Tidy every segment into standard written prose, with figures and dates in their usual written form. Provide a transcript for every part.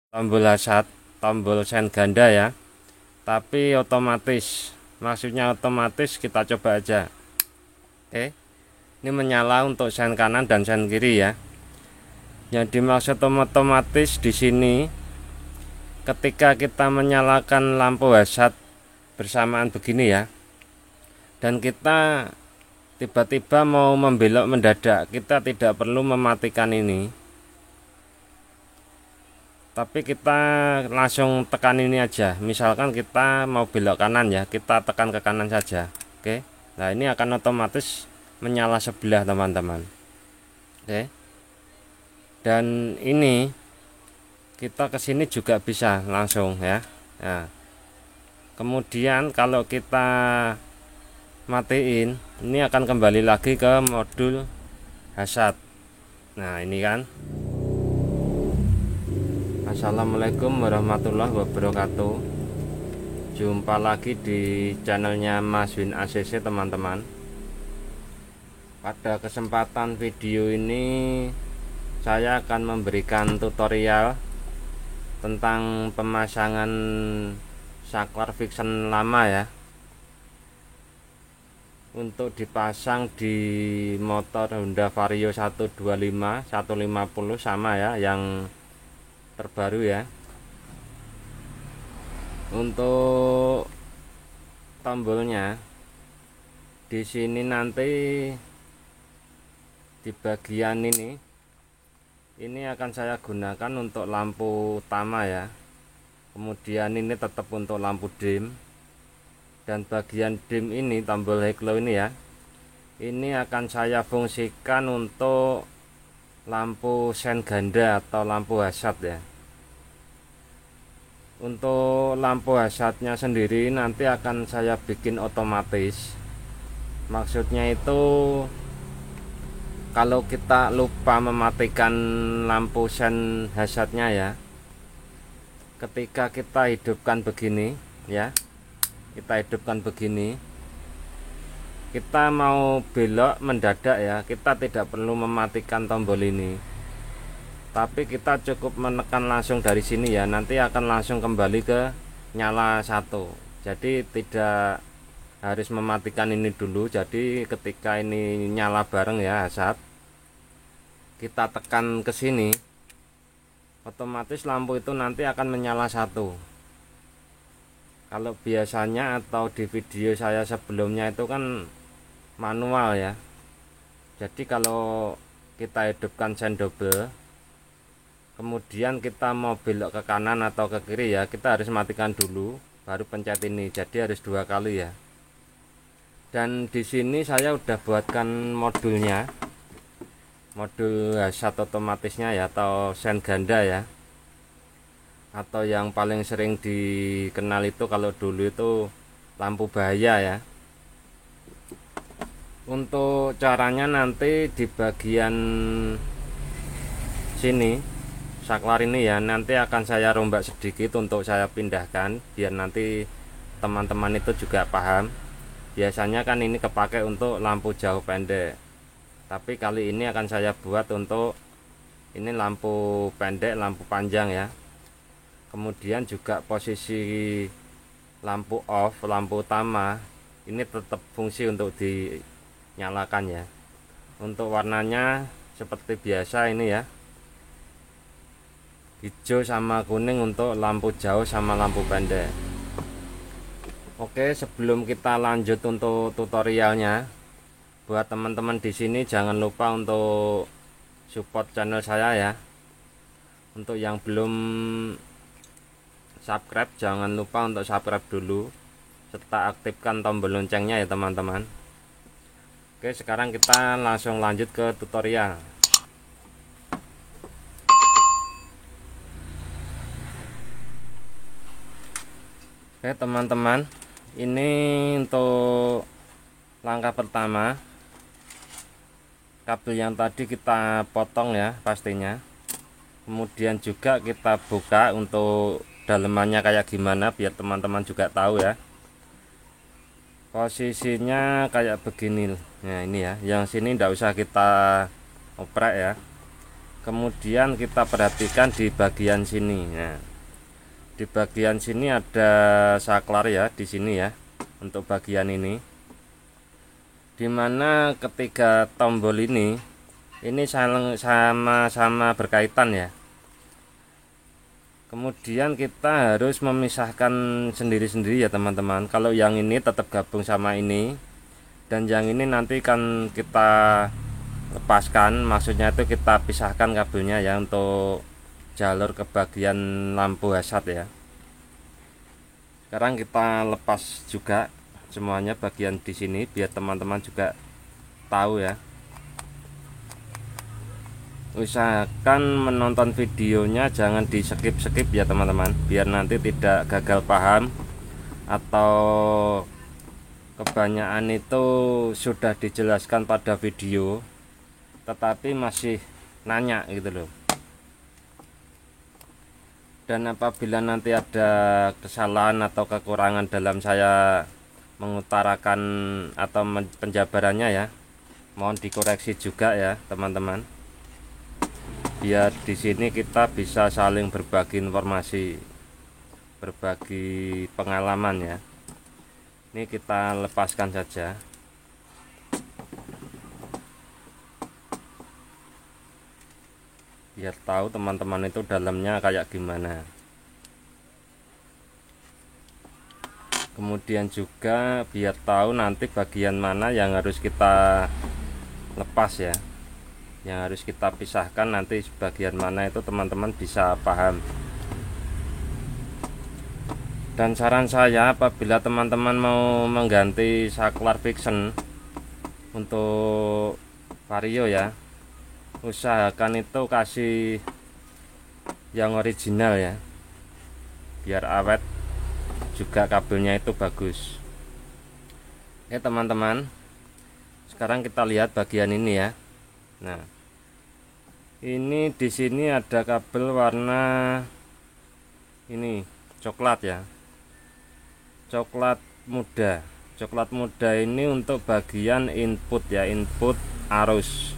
tombol hasad, tombol sen ganda ya, tapi otomatis. Maksudnya otomatis, kita coba aja. Oke, ini menyala untuk sen kanan dan sen kiri ya. Yang dimaksud otomatis di sini, ketika kita menyalakan lampu hasad bersamaan begini ya, dan kita tiba-tiba mau membelok mendadak, kita tidak perlu mematikan ini, tapi kita langsung tekan ini aja. Misalkan kita mau belok kanan ya, kita tekan ke kanan saja. Oke, nah ini akan otomatis menyala sebelah teman-teman. Oke, dan ini kita ke sini juga bisa langsung ya. Nah, kemudian kalau kita matiin, ini akan kembali lagi ke modul hasad. Nah ini kan. Assalamualaikum warahmatullahi wabarakatuh. Jumpa lagi di channelnya Mas Win ACC teman-teman. Pada kesempatan video ini saya akan memberikan tutorial tentang pemasangan saklar fiction lama ya, untuk dipasang di motor Honda Vario 125 150 sama ya, yang terbaru ya. Untuk tombolnya di sini nanti di bagian ini akan saya gunakan untuk lampu utama ya. Kemudian ini tetap untuk lampu dim, dan bagian dim ini, tombol high-low ini ya, ini akan saya fungsikan untuk lampu sen ganda atau lampu hasad ya. Untuk lampu hasadnya sendiri nanti akan saya bikin otomatis. Maksudnya itu, kalau kita lupa mematikan lampu sen hasadnya ya, ketika kita hidupkan begini ya, kita hidupkan begini, kita mau belok mendadak ya, kita tidak perlu mematikan tombol ini, tapi kita cukup menekan langsung dari sini ya, nanti akan langsung kembali ke nyala satu. Jadi tidak harus mematikan ini dulu. Jadi ketika ini nyala bareng ya hasad, kita tekan ke sini, otomatis lampu itu nanti akan menyala satu. Kalau biasanya atau di video saya sebelumnya itu kan manual ya. Jadi kalau kita hidupkan sen double, kemudian kita mau belok ke kanan atau ke kiri ya, kita harus matikan dulu baru pencet ini. Jadi harus dua kali ya. Dan di sini saya udah buatkan modulnya, modul hasad otomatisnya ya, atau sen ganda ya, atau yang paling sering dikenal itu kalau dulu itu lampu bahaya ya. Untuk caranya nanti di bagian sini saklar ini ya, nanti akan saya rombak sedikit untuk saya pindahkan biar nanti teman-teman itu juga paham. Biasanya kan ini kepake untuk lampu jauh pendek, tapi kali ini akan saya buat untuk ini lampu pendek, lampu panjang ya. Kemudian juga posisi lampu off, lampu utama ini tetap fungsi untuk dinyalakan ya. Untuk warnanya seperti biasa ini ya, hijau sama kuning untuk lampu jauh sama lampu pendek. Oke, sebelum kita lanjut untuk tutorialnya, buat teman-teman di sini jangan lupa untuk support channel saya ya. Untuk yang belum subscribe, jangan lupa untuk subscribe dulu serta aktifkan tombol loncengnya ya teman-teman. Oke, sekarang kita langsung lanjut ke tutorial. Oke teman-teman, ini untuk langkah pertama, kabel yang tadi kita potong ya pastinya. Kemudian juga kita buka untuk dalemannya kayak gimana biar teman-teman juga tahu ya. Posisinya kayak begini. Nah ini ya, yang sini tidak usah kita oprek ya. Kemudian kita perhatikan di bagian sini. Nah, di bagian sini ada saklar ya, di sini ya, untuk bagian ini, dimana ketiga tombol ini sama-sama berkaitan ya. Kemudian kita harus memisahkan sendiri-sendiri ya teman-teman. Kalau yang ini tetap gabung sama ini, dan yang ini nanti kan kita lepaskan, maksudnya itu kita pisahkan kabelnya ya, untuk jalur ke bagian lampu hazard ya. Sekarang kita lepas juga semuanya bagian di sini biar teman-teman juga tahu ya. Usahakan menonton videonya jangan di skip-skip ya teman-teman, biar nanti tidak gagal paham atau kebanyakan itu sudah dijelaskan pada video tetapi masih nanya gitu loh. Dan apabila nanti ada kesalahan atau kekurangan dalam saya mengutarakan atau penjabarannya ya, mohon dikoreksi juga ya teman-teman, biar di sini kita bisa saling berbagi informasi, berbagi pengalaman ya. Ini kita lepaskan saja. Biar tahu teman-teman itu dalamnya kayak gimana. Kemudian juga biar tahu nanti bagian mana yang harus kita lepas ya, yang harus kita pisahkan nanti bagian mana itu teman-teman bisa paham. Dan saran saya apabila teman-teman mau mengganti saklar Vixen untuk Vario ya, usahakan itu kasih yang original ya, biar awet juga, kabelnya itu bagus. Oke teman-teman, sekarang kita lihat bagian ini ya. Nah, ini di sini ada kabel warna ini coklat ya, coklat muda. Coklat muda ini untuk bagian input ya, input arus.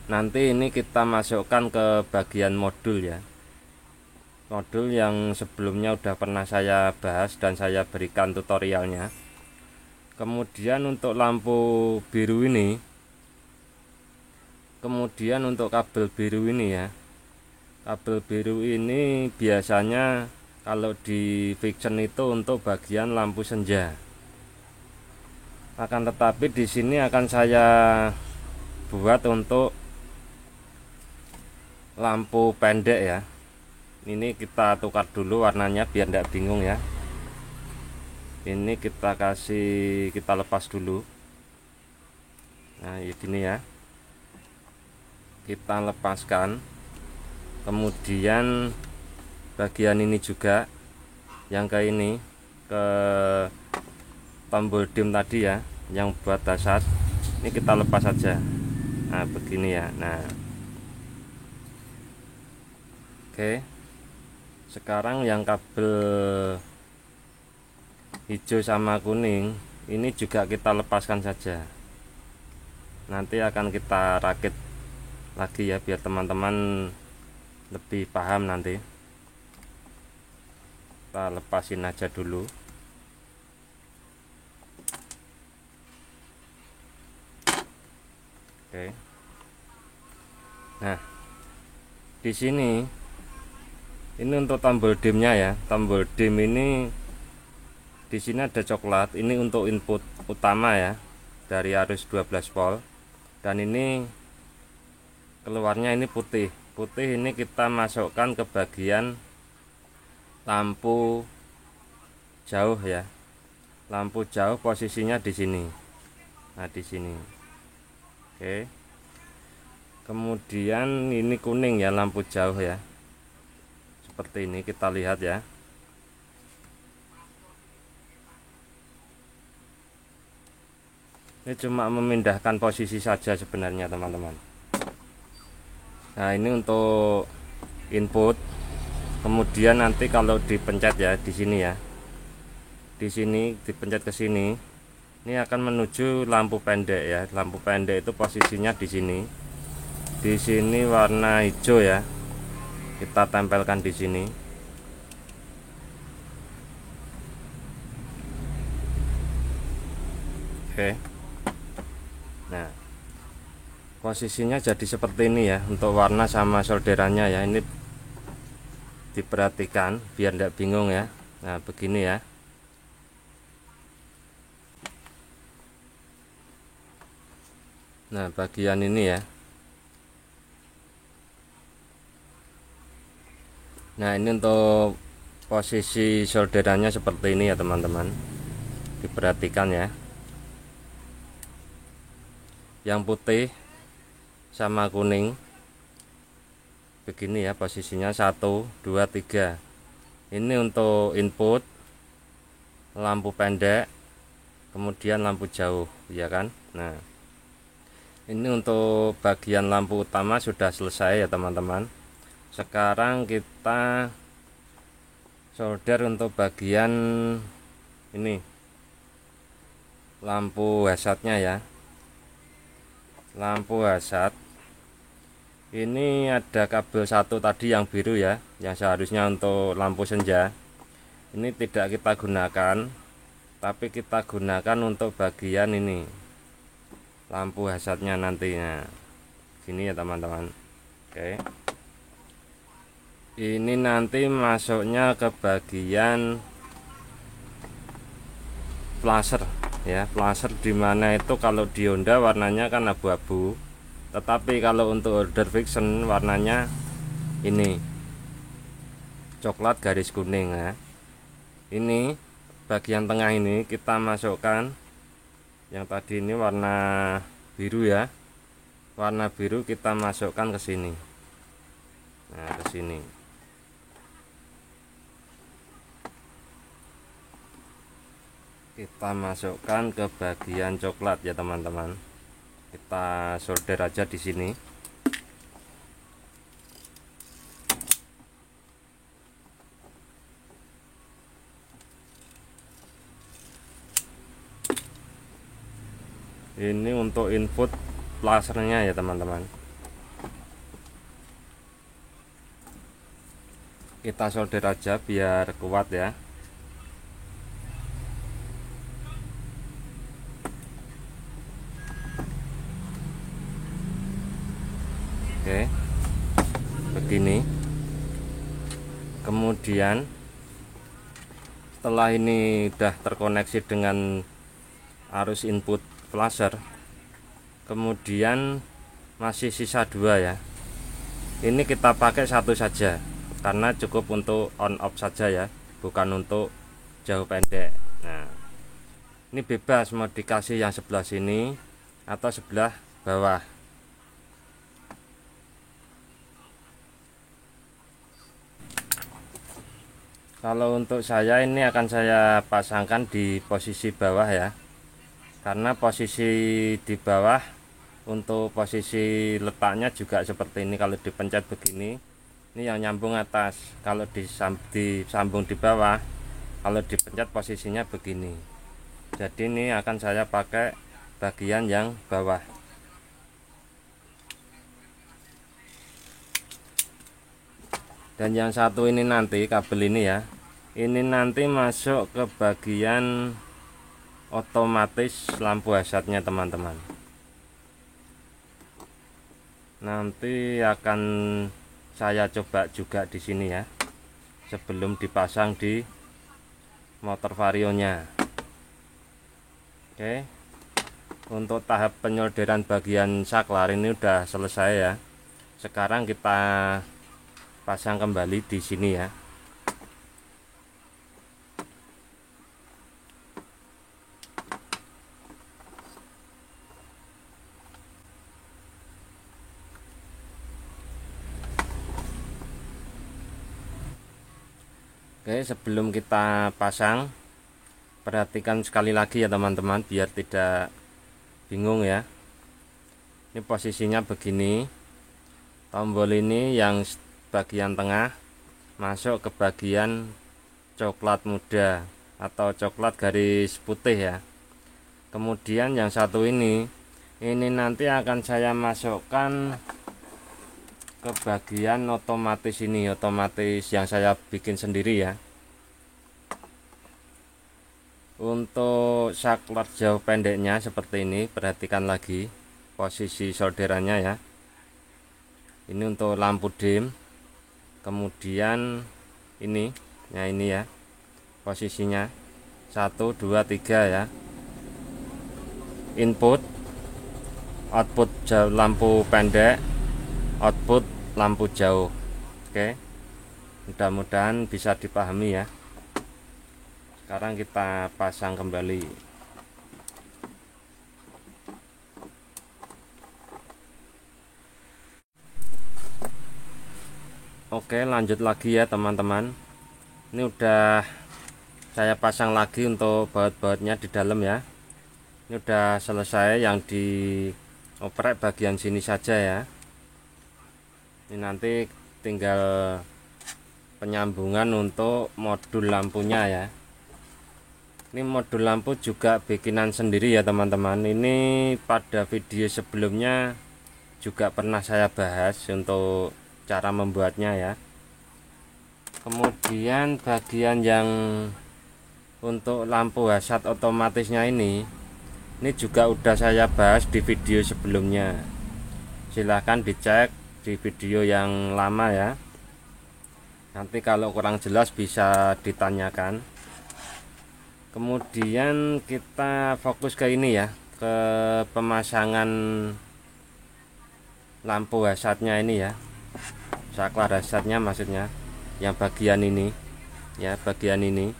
Nanti ini kita masukkan ke bagian modul ya, modul yang sebelumnya udah pernah saya bahas dan saya berikan tutorialnya. Kemudian untuk lampu biru ini, kemudian untuk kabel biru ini ya, kabel biru ini biasanya kalau di Vixen itu untuk bagian lampu senja. Akan tetapi di sini akan saya buat untuk lampu pendek ya. Ini kita tukar dulu warnanya biar tidak bingung ya. Ini kita lepas dulu. Nah ini ya, kita lepaskan. Kemudian bagian ini juga, yang ke ini, ke tombol dim tadi ya, yang buat dasar, ini kita lepas saja. Nah begini ya. Nah oke, sekarang yang kabel hijau sama kuning ini juga kita lepaskan saja. Nanti akan kita rakit lagi ya biar teman-teman lebih paham nanti. Kita lepasin aja dulu. Oke. Nah, di sini ini untuk tombol dimnya ya. Tombol dim ini di sini ada coklat. Ini untuk input utama ya, dari arus 12 volt. Dan ini keluarnya ini putih. Putih ini kita masukkan ke bagian lampu jauh ya. Lampu jauh posisinya di sini. Nah, di sini. Oke. Kemudian ini kuning ya, lampu jauh ya. Seperti ini kita lihat ya. Ini cuma memindahkan posisi saja sebenarnya teman-teman. Nah ini untuk input. Kemudian nanti kalau dipencet ya di sini ya, di sini dipencet ke sini, ini akan menuju lampu pendek ya. Lampu pendek itu posisinya di sini. Di sini warna hijau ya, kita tempelkan di sini. Oke. Nah, posisinya jadi seperti ini ya untuk warna sama solderannya ya. Ini diperhatikan biar tidak bingung ya. Nah, begini ya. Nah, bagian ini ya. Nah, ini untuk posisi solderannya seperti ini ya teman-teman. Diperhatikan ya. Yang putih sama kuning begini ya posisinya, 1 2 3. Ini untuk input lampu pendek, kemudian lampu jauh ya kan. Nah, ini untuk bagian lampu utama sudah selesai ya teman-teman. Sekarang kita solder untuk bagian ini lampu hazardnya ya. Lampu hazard ini ada kabel satu tadi yang biru ya, yang seharusnya untuk lampu senja. Ini tidak kita gunakan, tapi kita gunakan untuk bagian ini lampu hazardnya nantinya. Gini ya teman-teman. Oke, ini nanti masuknya ke bagian flasher ya. Flasher dimana itu kalau di Honda warnanya kan abu-abu, tetapi kalau untuk order fiction warnanya ini coklat garis kuning ya. Ini bagian tengah ini kita masukkan yang tadi ini warna biru ya. Warna biru kita masukkan ke sini. Nah, ke sini. Kita masukkan ke bagian coklat ya teman-teman. Kita solder aja di sini. Ini untuk input flashernya ya teman-teman. Kita solder aja biar kuat ya. Oke, begini. Kemudian setelah ini udah terkoneksi dengan arus input flasher, kemudian masih sisa 2 ya. Ini kita pakai satu saja karena cukup untuk on off saja ya, bukan untuk jauh pendek. Nah, ini bebas mau dikasih yang sebelah sini atau sebelah bawah. Kalau untuk saya ini akan saya pasangkan di posisi bawah ya, karena posisi di bawah untuk posisi letaknya juga seperti ini. Kalau dipencet begini, ini yang nyambung atas. Kalau disambung di bawah, kalau dipencet posisinya begini. Jadi ini akan saya pakai bagian yang bawah. Dan yang satu ini nanti kabel ini ya, ini nanti masuk ke bagian otomatis lampu hazardnya teman-teman. Nanti akan saya coba juga di sini ya, sebelum dipasang di motor varionya. Oke, untuk tahap penyolderan bagian saklar ini udah selesai ya. Sekarang kita pasang kembali di sini ya. Oke, sebelum kita pasang, perhatikan sekali lagi ya teman-teman biar tidak bingung ya. Ini posisinya begini. Tombol ini yang bagian tengah masuk ke bagian coklat muda atau coklat garis putih ya. Kemudian yang satu ini nanti akan saya masukkan ke bagian otomatis ini, otomatis yang saya bikin sendiri ya. Untuk saklar jauh pendeknya seperti ini, perhatikan lagi posisi solderannya ya. Ini untuk lampu dim. Kemudian ini ya posisinya 1 2 3 ya. Input, output jauh, lampu pendek, output lampu jauh. Oke, mudah-mudahan bisa dipahami ya. Sekarang kita pasang kembali. Oke, lanjut lagi ya teman-teman. Ini udah saya pasang lagi untuk baut-bautnya di dalam ya. Ini udah selesai, yang dioprek bagian sini saja ya. Ini nanti tinggal penyambungan untuk modul lampunya ya. Ini modul lampu juga bikinan sendiri ya teman-teman. Ini pada video sebelumnya juga pernah saya bahas untuk cara membuatnya ya. Kemudian bagian yang untuk lampu hazard otomatisnya ini juga udah saya bahas di video sebelumnya. Silahkan dicek di video yang lama ya. Nanti kalau kurang jelas bisa ditanyakan. Kemudian kita fokus ke ini ya, ke pemasangan lampu hazardnya ini ya, saklar hazardnya maksudnya, yang bagian ini ya, bagian ini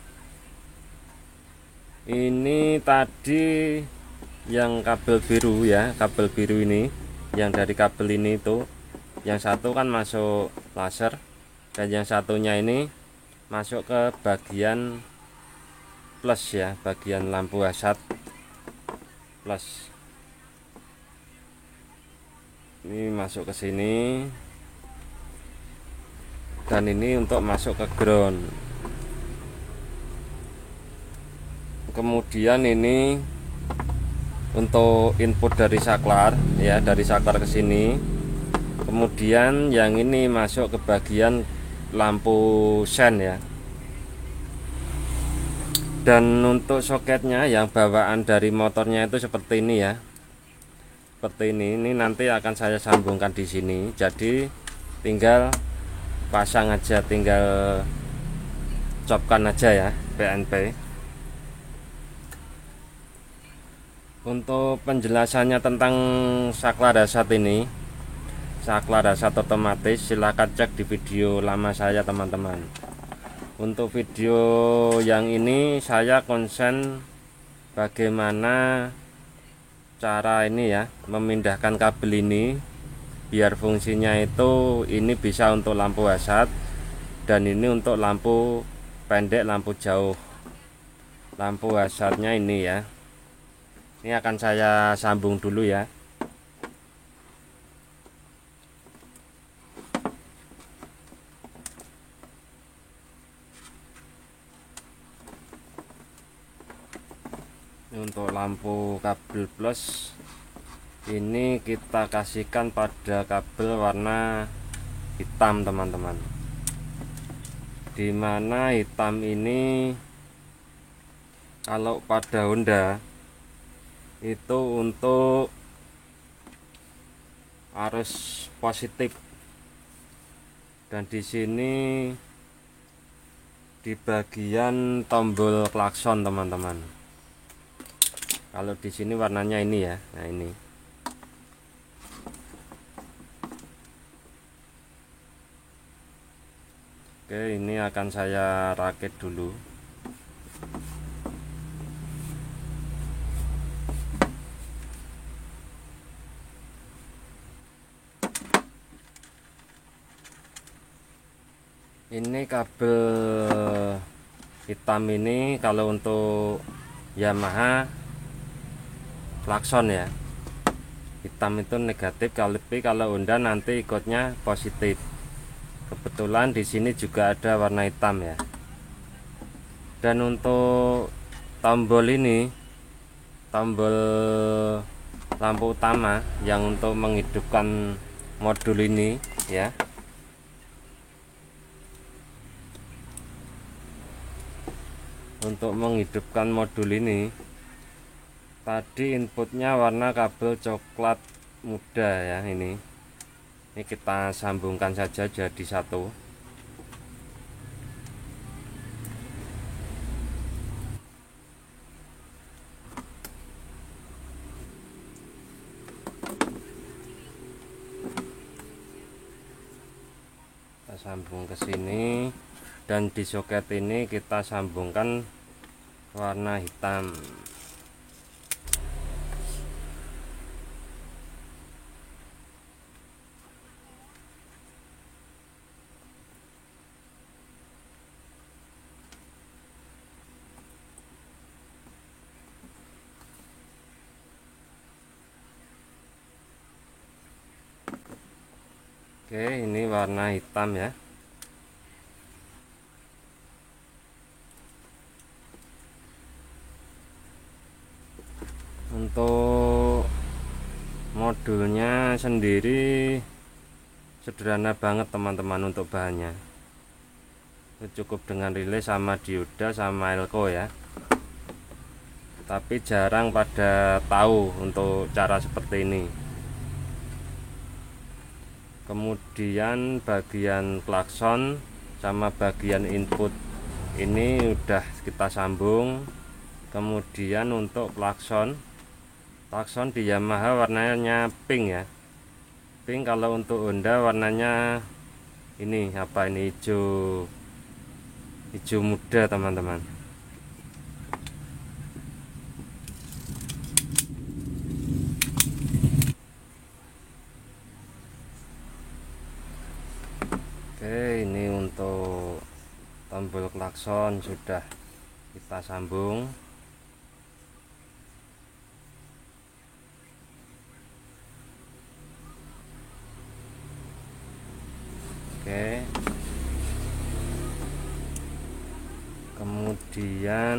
tadi yang kabel biru ya, kabel biru ini, yang dari kabel ini itu yang satu kan masuk laser, dan yang satunya ini masuk ke bagian plus ya, bagian lampu hazard plus. Ini masuk ke sini, dan ini untuk masuk ke ground. Kemudian ini untuk input dari saklar ya, dari saklar ke sini. Kemudian yang ini masuk ke bagian lampu sen ya. Dan untuk soketnya yang bawaan dari motornya itu seperti ini ya, seperti ini nanti akan saya sambungkan di sini. Jadi tinggal pasang aja, tinggal copkan aja ya, PNP. Untuk penjelasannya tentang saklar hazard ini, saklar hazard otomatis, silahkan cek di video lama saya teman-teman. Untuk video yang ini saya konsen bagaimana cara ini ya, memindahkan kabel ini biar fungsinya itu ini bisa untuk lampu hazard, dan ini untuk lampu pendek, lampu jauh. Lampu hazardnya ini ya, ini akan saya sambung dulu ya. Untuk lampu kabel plus ini kita kasihkan pada kabel warna hitam teman-teman, dimana hitam ini kalau pada Honda itu untuk arus positif, dan di sini di bagian tombol klakson teman-teman. Kalau di sini warnanya ini ya, nah ini. Oke, ini akan saya rakit dulu. Ini kabel hitam ini kalau untuk Yamaha klakson ya, hitam itu negatif, kalau Honda nanti ikutnya positif. Kebetulan di sini juga ada warna hitam ya. Dan untuk tombol ini, tombol lampu utama yang untuk menghidupkan modul ini, ya. Untuk menghidupkan modul ini, tadi inputnya warna kabel coklat muda ya. Ini kita sambungkan saja jadi satu. Kita sambung ke sini, dan di soket ini kita sambungkan warna hitam. Oke, ini warna hitam ya. Untuk modulnya sendiri sederhana banget teman-teman. Untuk bahannya cukup dengan relay sama dioda sama elko ya, tapi jarang pada tahu untuk cara seperti ini. Kemudian bagian klakson sama bagian input ini udah kita sambung. Kemudian untuk klakson di Yamaha warnanya pink ya, pink. Kalau untuk Honda warnanya ini apa, ini hijau muda teman-teman. Oke, ini untuk tombol klakson sudah kita sambung. Oke, kemudian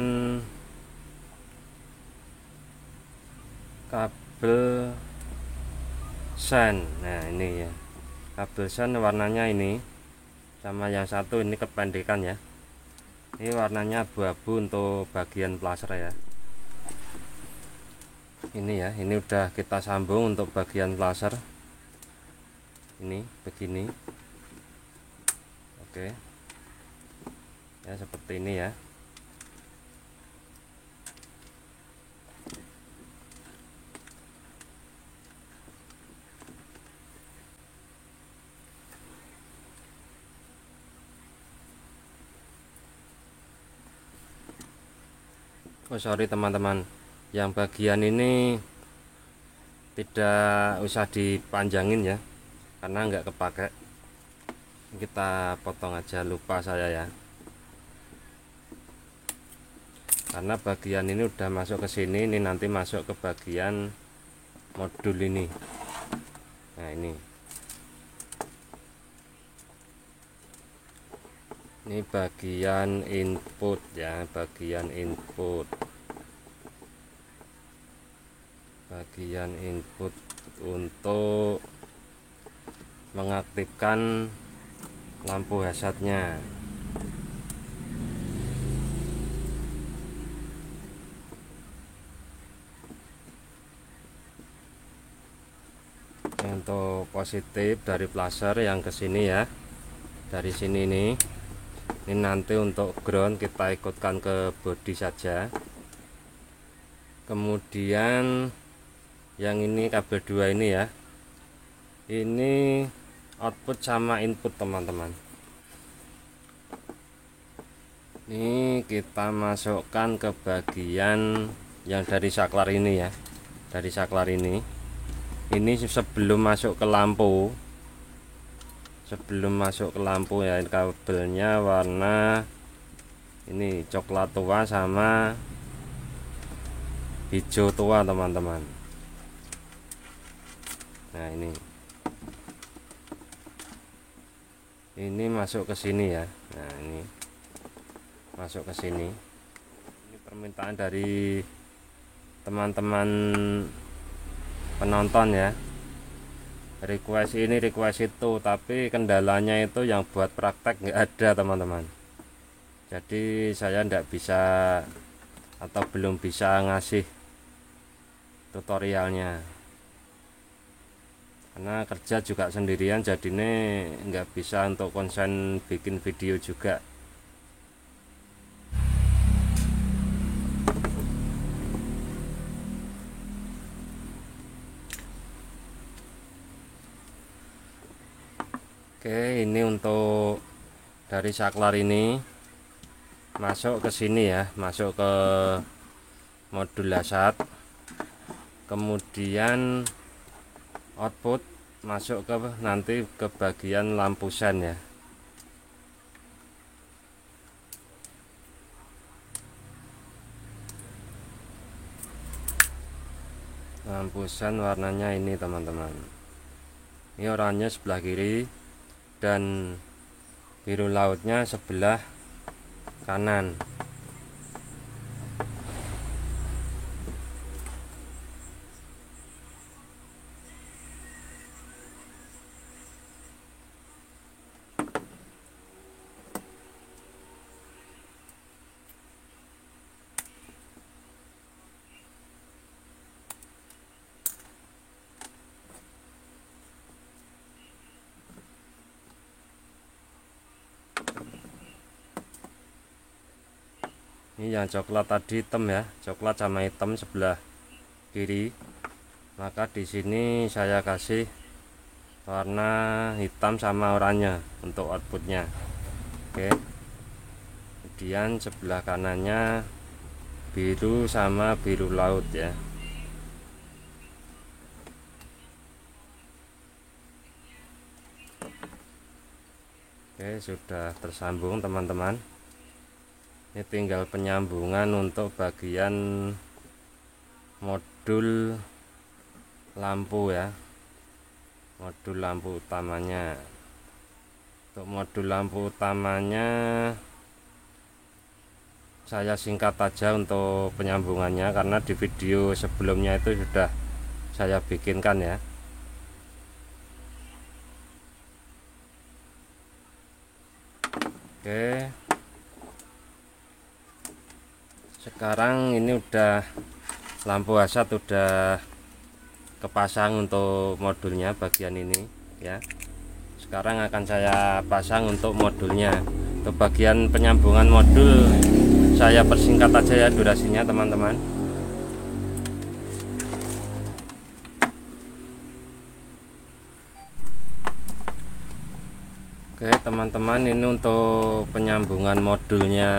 kabel sen. Nah ini ya, kabel sen warnanya ini sama yang satu ini kependekan ya. Ini warnanya abu-abu untuk bagian plaser ya. Ini ya, ini udah kita sambung untuk bagian plaser. Ini begini. Oke. Ya seperti ini ya. Oh sorry teman-teman, yang bagian ini tidak usah dipanjangin ya, karena nggak kepake. Kita potong aja, lupa saya ya, karena bagian ini udah masuk ke sini. Ini nanti masuk ke bagian modul ini. Nah ini bagian input ya, bagian input untuk mengaktifkan lampu hazardnya. Untuk positif dari plaser yang ke sini ya, dari sini nih. Ini nanti untuk ground kita ikutkan ke bodi saja. Kemudian yang ini kabel 2 ini ya, ini output sama input teman-teman. Ini kita masukkan ke bagian yang dari saklar ini ya, dari saklar ini sebelum masuk ke lampu. Ya, kabelnya warna ini coklat tua sama hijau tua teman-teman. Nah ini masuk ke sini ya. Nah ini masuk ke sini. Ini permintaan dari teman-teman penonton ya. request ini request itu, tapi kendalanya itu yang buat praktek nggak ada teman-teman. Jadi saya nggak bisa atau belum bisa ngasih tutorialnya karena kerja juga sendirian, jadinya nggak bisa untuk konsen bikin video juga. Oke, ini untuk dari saklar ini masuk ke sini ya, masuk ke modul lasat, kemudian output masuk ke nanti ke bagian lampu sen ya. Lampu sen warnanya ini teman-teman, ini oranye sebelah kiri dan biru lautnya sebelah kanan. Ini yang coklat tadi hitam ya, coklat sama hitam sebelah kiri. Maka di sini saya kasih warna hitam sama oranye untuk outputnya. Oke. Kemudian sebelah kanannya biru sama biru laut ya. Oke, sudah tersambung teman-teman. Ini tinggal penyambungan untuk bagian modul lampu ya, modul lampu utamanya. Untuk modul lampu utamanya saya singkat aja untuk penyambungannya karena di video sebelumnya itu sudah saya bikinkan ya. Oke, sekarang ini udah lampu hasad udah kepasang untuk modulnya bagian ini ya. Sekarang akan saya pasang untuk modulnya. Untuk bagian penyambungan modul saya persingkat aja ya durasinya teman-teman. Oke teman-teman, ini untuk penyambungan modulnya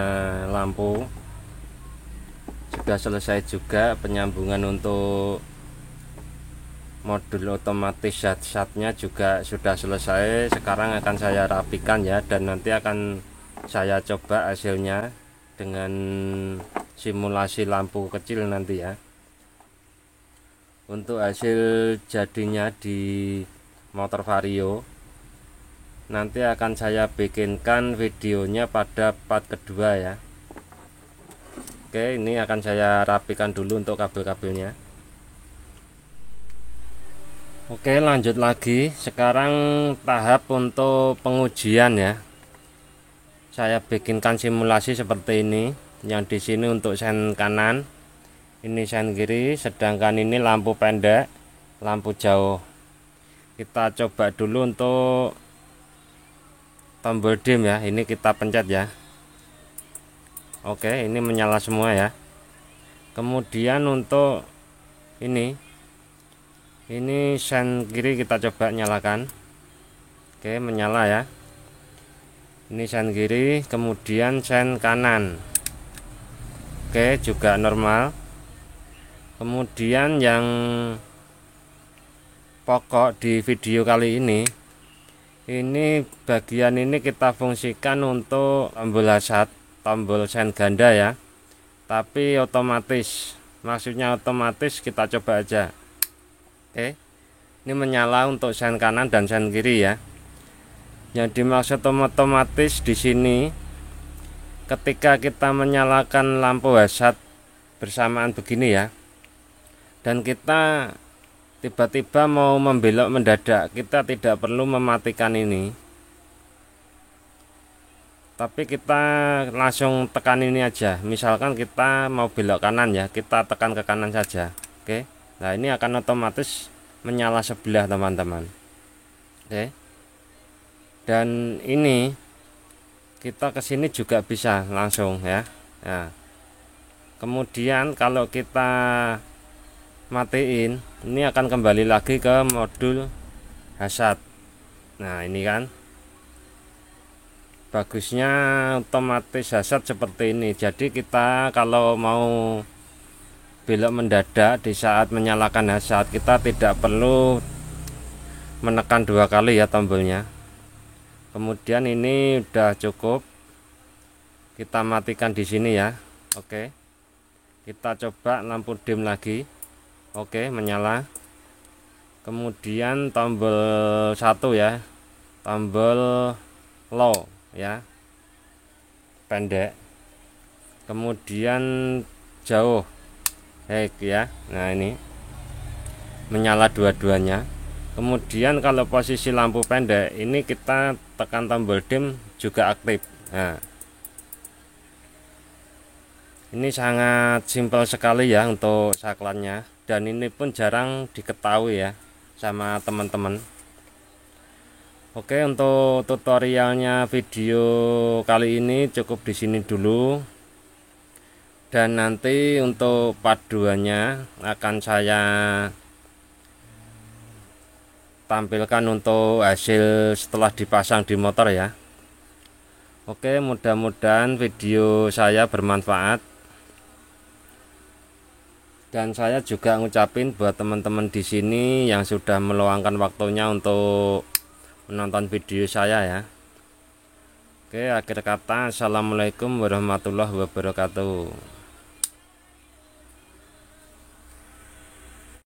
lampu sudah selesai juga. Penyambungan untuk modul otomatis zat-zatnya juga sudah selesai. Sekarang akan saya rapikan ya, dan nanti akan saya coba hasilnya dengan simulasi lampu kecil nanti ya. Untuk hasil jadinya di motor Vario nanti akan saya bikinkan videonya pada part kedua ya. Oke, ini akan saya rapikan dulu untuk kabel-kabelnya. Oke, lanjut lagi. Sekarang tahap untuk pengujian ya. Saya bikinkan simulasi seperti ini. Yang di sini untuk sen kanan, ini sen kiri, sedangkan ini lampu pendek, lampu jauh. Kita coba dulu untuk tombol dim ya, ini kita pencet ya. Oke, ini menyala semua ya. Kemudian untuk ini sen kiri kita coba nyalakan. Oke, menyala ya. Ini sen kiri, kemudian sen kanan. Oke, juga normal. Kemudian yang pokok di video kali ini bagian ini kita fungsikan untuk tombol hasad, tombol sen ganda ya, tapi otomatis. Maksudnya otomatis, kita coba aja. Oke, ini menyala untuk sen kanan dan sen kiri ya. Yang dimaksud otomatis di sini, ketika kita menyalakan lampu hasad bersamaan begini ya, dan kita tiba-tiba mau membelok mendadak, kita tidak perlu mematikan ini, tapi kita langsung tekan ini aja. Misalkan kita mau belok kanan ya, kita tekan ke kanan saja. Oke, nah ini akan otomatis menyala sebelah teman-teman. Oke, dan ini kita ke sini juga bisa langsung ya. Nah, kemudian kalau kita matiin, ini akan kembali lagi ke modul hazard. Nah ini kan bagusnya otomatis hazard seperti ini. Jadi kita kalau mau belok mendadak di saat menyalakan hazard, kita tidak perlu menekan 2 kali ya tombolnya. Kemudian ini udah cukup, kita matikan di sini ya. Oke, kita coba lampu dim lagi. Oke, menyala. Kemudian tombol 1 ya, tombol low ya, pendek. Kemudian jauh high ya. Nah ini menyala dua-duanya. Kemudian kalau posisi lampu pendek ini kita tekan tombol dim juga aktif. Nah, ini sangat simpel sekali ya untuk saklarnya, dan ini pun jarang diketahui ya sama teman-teman. Oke, untuk tutorialnya video kali ini cukup di sini dulu. Dan nanti untuk part 2-nya akan saya tampilkan untuk hasil setelah dipasang di motor ya. Oke, mudah-mudahan video saya bermanfaat. Dan saya juga ngucapin buat teman-teman di sini yang sudah meluangkan waktunya untuk menonton video saya ya. Oke, akhir kata, assalamualaikum warahmatullahi wabarakatuh.